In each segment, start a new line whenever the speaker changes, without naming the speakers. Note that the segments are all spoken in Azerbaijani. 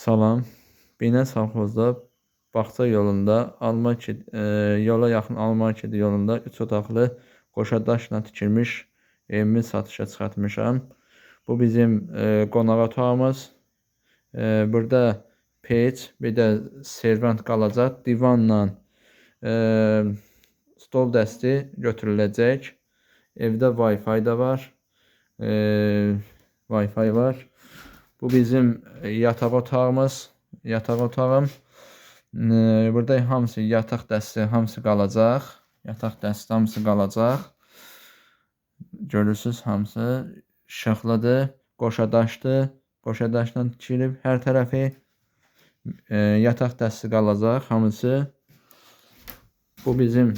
Salam. Binə Savxozda Bağça yolunda yola yaxın Alman kedi yolunda 3 otaqlı qoşadaşla tikilmiş evimi satışa çıxartmışam. Bu bizim qonaq otağımız. Burada peç, bir də servant qalacaq. Divanla stol dəsti götürüləcək. Evdə Wi-Fi da var. Wi-Fi var. Bu bizim yataq otağımız. Yataq otağım. Burada hamısı yataq dəsti hamısı qalacaq. Yataq dəsti hamısı qalacaq. Görürsüz hamısı şaxladır, qoşadaşdır. Qoşadaşla tikilib hər tərəfi. Yataq dəsti qalacaq hamısı. Bu bizim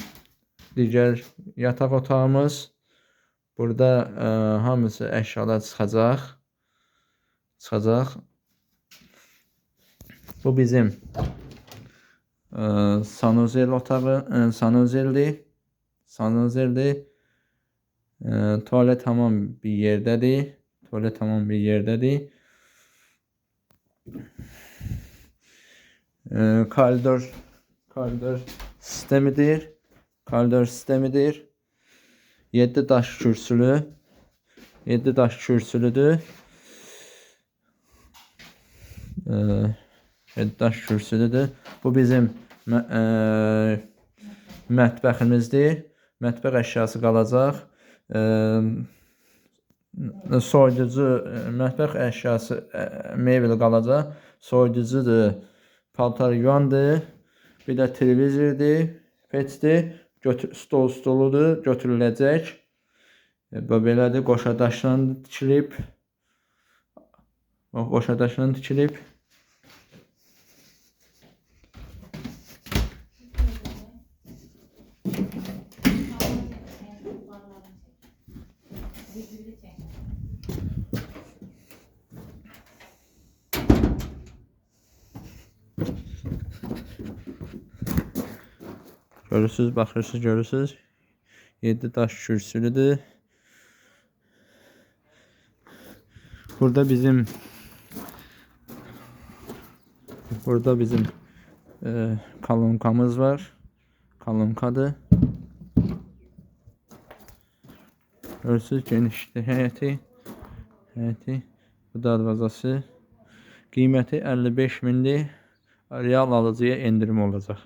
digər yataq otağımız. Burada hamısı əşyalar çıxacaq. Bu bizim sanuzel otağı, sanuzeldir. Tuvalet tamam bir yerdədir. Koridor sistemidir. 7 daş kürsülüdür. 7 daş kürsülüdür. Bu bizim mətbəximizdir. Mətbəx əşyası qalacaq. Soyuducu, mətbəx əşyası mebel qalacaq. Soyuducudur, paltar yuvandır. Bir də televizordur, peçdir. Stoludur, götürüləcək. Belədir, qoşadaşla tikilib. Görürsüz. 7 daş kürsülüdür. Burada bizim kalonkamız var. Kalonkadır. Görürsüz genişdir həyəti. Bu darvazası. Qiyməti 55 mindir. Real alıcıya endirim olacaq.